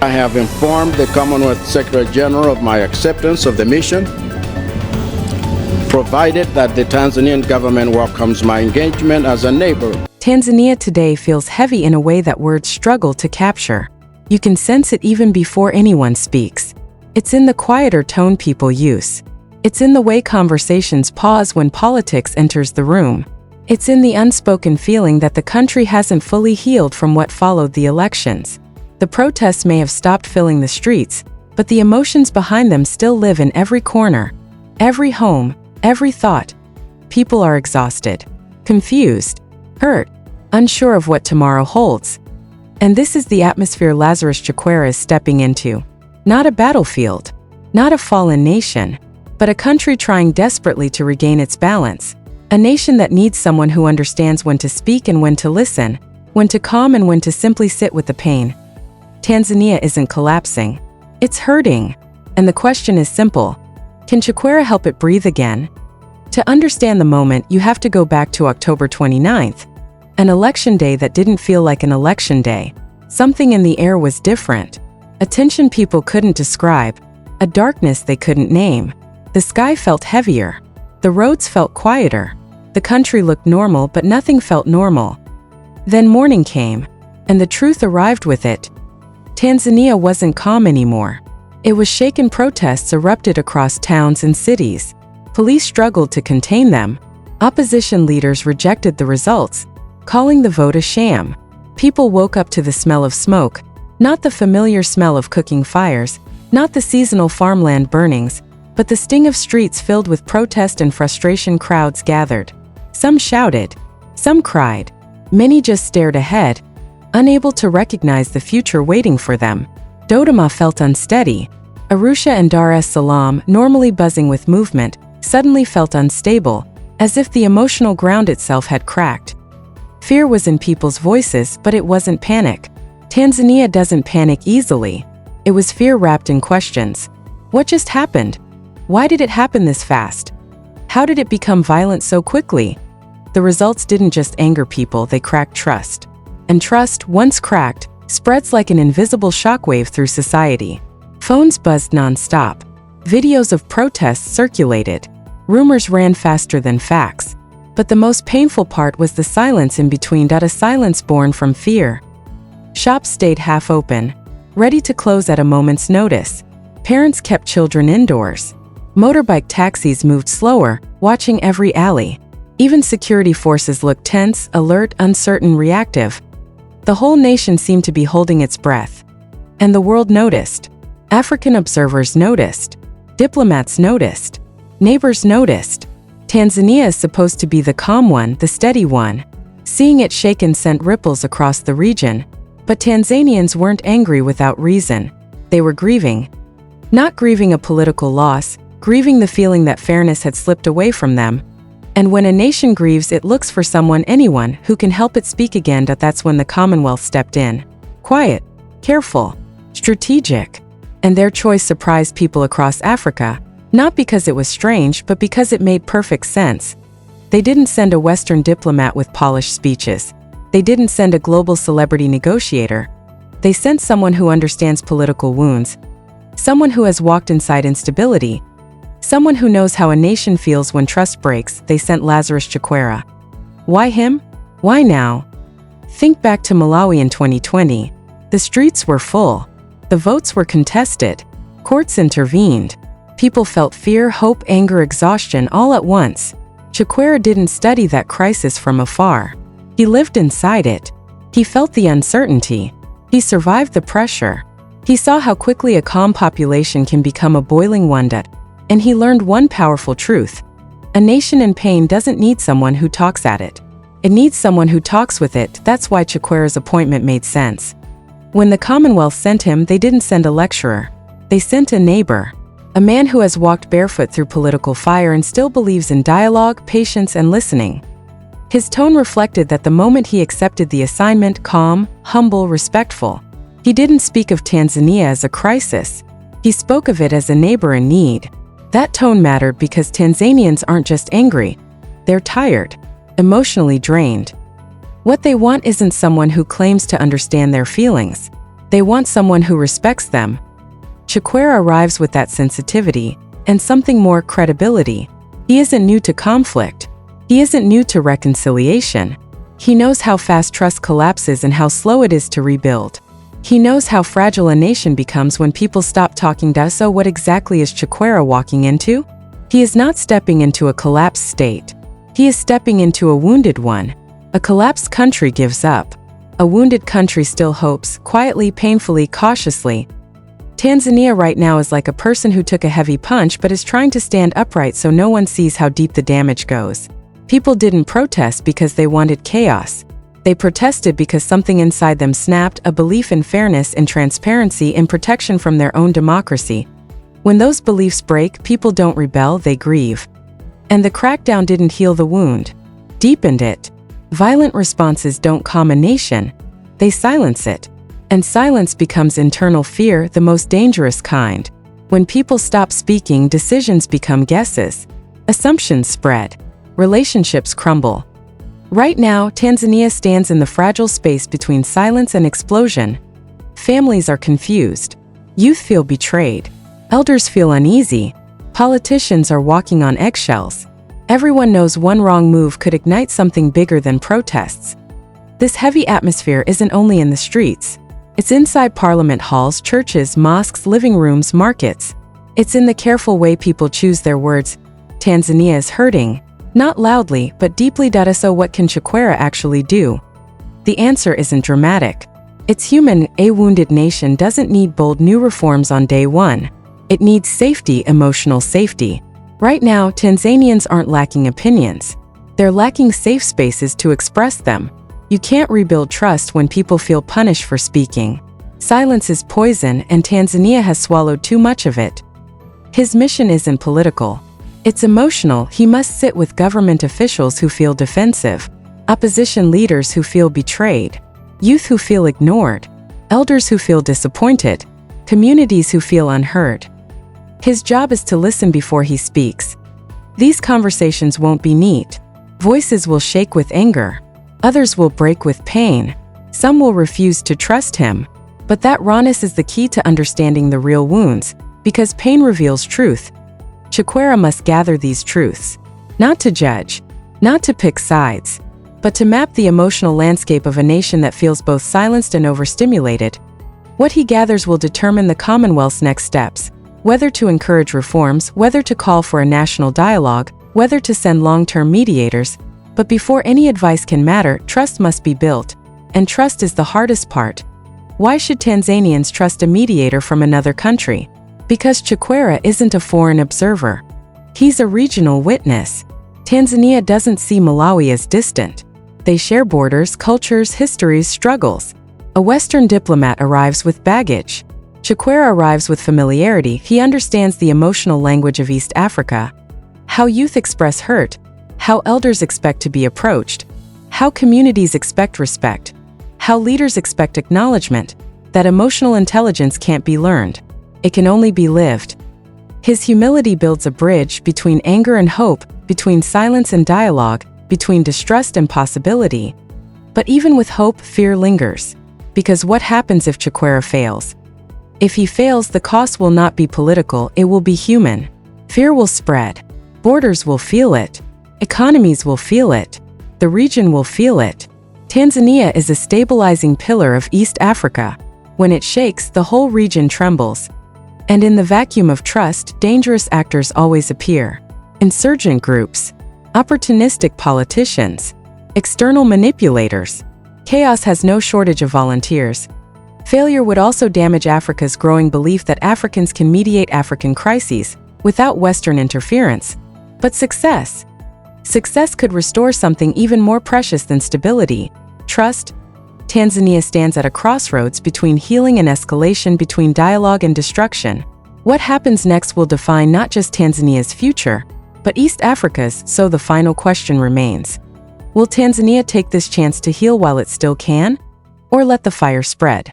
I have informed the Commonwealth Secretary General of my acceptance of the mission, provided that the Tanzanian government welcomes my engagement as a neighbor. Tanzania today feels heavy in a way that words struggle to capture. You can sense it even before anyone speaks. It's in the quieter tone people use. It's in the way conversations pause when politics enters the room. It's in the unspoken feeling that the country hasn't fully healed from what followed the elections. The protests may have stopped filling the streets, but the emotions behind them still live in every corner, every home, every thought. People are exhausted, confused, hurt, unsure of what tomorrow holds. And this is the atmosphere Lazarus Chakwera is stepping into. Not a battlefield, not a fallen nation, but a country trying desperately to regain its balance. A nation that needs someone who understands when to speak and when to listen, when to calm and when to simply sit with the pain. Tanzania isn't collapsing. It's hurting. And the question is simple. Can Chakwera help it breathe again? To understand the moment, you have to go back to October 29th, an election day that didn't feel like an election day. Something in the air was different. A tension people couldn't describe, a darkness they couldn't name. The sky felt heavier. The roads felt quieter. The country looked normal, but nothing felt normal. Then morning came, and the truth arrived with it. Tanzania wasn't calm anymore. It was shaken. Protests erupted across towns and cities. Police struggled to contain them. Opposition leaders rejected the results, calling the vote a sham. People woke up to the smell of smoke, not the familiar smell of cooking fires, not the seasonal farmland burnings, but the sting of streets filled with protest and frustration. Crowds gathered. Some shouted, some cried, many just stared ahead, unable to recognize the future waiting for them. Dodoma felt unsteady. Arusha and Dar es Salaam, normally buzzing with movement, suddenly felt unstable, as if the emotional ground itself had cracked. Fear was in people's voices, but it wasn't panic. Tanzania doesn't panic easily. It was fear wrapped in questions. What just happened? Why did it happen this fast? How did it become violent so quickly? The results didn't just anger people, they cracked trust. And trust, once cracked, spreads like an invisible shockwave through society. Phones buzzed non-stop. Videos of protests circulated. Rumors ran faster than facts. But the most painful part was the silence in between. A silence born from fear. Shops stayed half open, ready to close at a moment's notice. Parents kept children indoors. Motorbike taxis moved slower, watching every alley. Even security forces looked tense, alert, uncertain, reactive. The whole nation seemed to be holding its breath. And the world noticed. African observers noticed. Diplomats noticed. Neighbors noticed. Tanzania is supposed to be the calm one, the steady one. Seeing it shaken sent ripples across the region. But Tanzanians weren't angry without reason. They were grieving. Not grieving a political loss, grieving the feeling that fairness had slipped away from them. And when a nation grieves, it looks for anyone who can help it speak again. That's when the Commonwealth stepped in. Quiet, careful, strategic. And their choice surprised people across Africa, not because it was strange, but because it made perfect sense. They didn't send a Western diplomat with polished speeches. They didn't send a global celebrity negotiator. They sent someone who understands political wounds, someone who has walked inside instability, someone who knows how a nation feels when trust breaks. They sent Lazarus Chakwera. Why him? Why now? Think back to Malawi in 2020. The streets were full. The votes were contested. Courts intervened. People felt fear, hope, anger, exhaustion all at once. Chakwera didn't study that crisis from afar. He lived inside it. He felt the uncertainty. He survived the pressure. He saw how quickly a calm population can become a boiling one. And he learned one powerful truth. A nation in pain doesn't need someone who talks at it. It needs someone who talks with it. That's why Chakwera's appointment made sense. When the Commonwealth sent him, they didn't send a lecturer. They sent a neighbor. A man who has walked barefoot through political fire and still believes in dialogue, patience, and listening. His tone reflected that the moment he accepted the assignment, calm, humble, respectful. He didn't speak of Tanzania as a crisis. He spoke of it as a neighbor in need. That tone mattered because Tanzanians aren't just angry. They're tired, emotionally drained. What they want isn't someone who claims to understand their feelings. They want someone who respects them. Chikwera arrives with that sensitivity, and something more: credibility. He isn't new to conflict. He isn't new to reconciliation. He knows how fast trust collapses and how slow it is to rebuild. He knows how fragile a nation becomes when people stop talking. So what exactly is Chikwera walking into? He is not stepping into a collapsed state. He is stepping into a wounded one. A collapsed country gives up. A wounded country still hopes, quietly, painfully, cautiously. Tanzania right now is like a person who took a heavy punch but is trying to stand upright so no one sees how deep the damage goes. People didn't protest because they wanted chaos. They protested because something inside them snapped, a belief in fairness, in transparency, in protection from their own democracy. When those beliefs break, people don't rebel, they grieve. And the crackdown didn't heal the wound, deepened it. Violent responses don't calm a nation, they silence it. And silence becomes internal fear, the most dangerous kind. When people stop speaking, decisions become guesses. Assumptions spread. Relationships crumble. Right now, Tanzania stands in the fragile space between silence and explosion. Families are confused. Youth feel betrayed. Elders feel uneasy. Politicians are walking on eggshells. Everyone knows one wrong move could ignite something bigger than protests. This heavy atmosphere isn't only in the streets. It's inside parliament halls, churches, mosques, living rooms, markets. It's in the careful way people choose their words. Tanzania is hurting. Not loudly, but deeply. So what can Chikwera actually do? The answer isn't dramatic. It's human. A wounded nation doesn't need bold new reforms on day one. It needs safety, emotional safety. Right now, Tanzanians aren't lacking opinions. They're lacking safe spaces to express them. You can't rebuild trust when people feel punished for speaking. Silence is poison, and Tanzania has swallowed too much of it. His mission isn't political. It's emotional. He must sit with government officials who feel defensive, opposition leaders who feel betrayed, youth who feel ignored, elders who feel disappointed, communities who feel unheard. His job is to listen before he speaks. These conversations won't be neat. Voices will shake with anger. Others will break with pain. Some will refuse to trust him. But that rawness is the key to understanding the real wounds, because pain reveals truth. Chikwera must gather these truths, not to judge, not to pick sides, but to map the emotional landscape of a nation that feels both silenced and overstimulated. What he gathers will determine the Commonwealth's next steps, whether to encourage reforms, whether to call for a national dialogue, whether to send long-term mediators. But before any advice can matter, trust must be built, and trust is the hardest part. Why should Tanzanians trust a mediator from another country? Because Chikwera isn't a foreign observer. He's a regional witness. Tanzania doesn't see Malawi as distant. They share borders, cultures, histories, struggles. A Western diplomat arrives with baggage. Chikwera arrives with familiarity. He understands the emotional language of East Africa. How youth express hurt. How elders expect to be approached. How communities expect respect. How leaders expect acknowledgement. That emotional intelligence can't be learned. It can only be lived. His humility builds a bridge between anger and hope, between silence and dialogue, between distrust and possibility. But even with hope, fear lingers. Because what happens if Chikwera fails? If he fails, the cost will not be political, it will be human. Fear will spread. Borders will feel it. Economies will feel it. The region will feel it. Tanzania is a stabilizing pillar of East Africa. When it shakes, the whole region trembles. And in the vacuum of trust, dangerous actors always appear. Insurgent groups, opportunistic politicians, external manipulators. Chaos has no shortage of volunteers. Failure would also damage Africa's growing belief that Africans can mediate African crises without Western interference. But success could restore something even more precious than stability: trust. Tanzania stands at a crossroads between healing and escalation, between dialogue and destruction. What happens next will define not just Tanzania's future, but East Africa's, so the final question remains. Will Tanzania take this chance to heal while it still can? Or let the fire spread?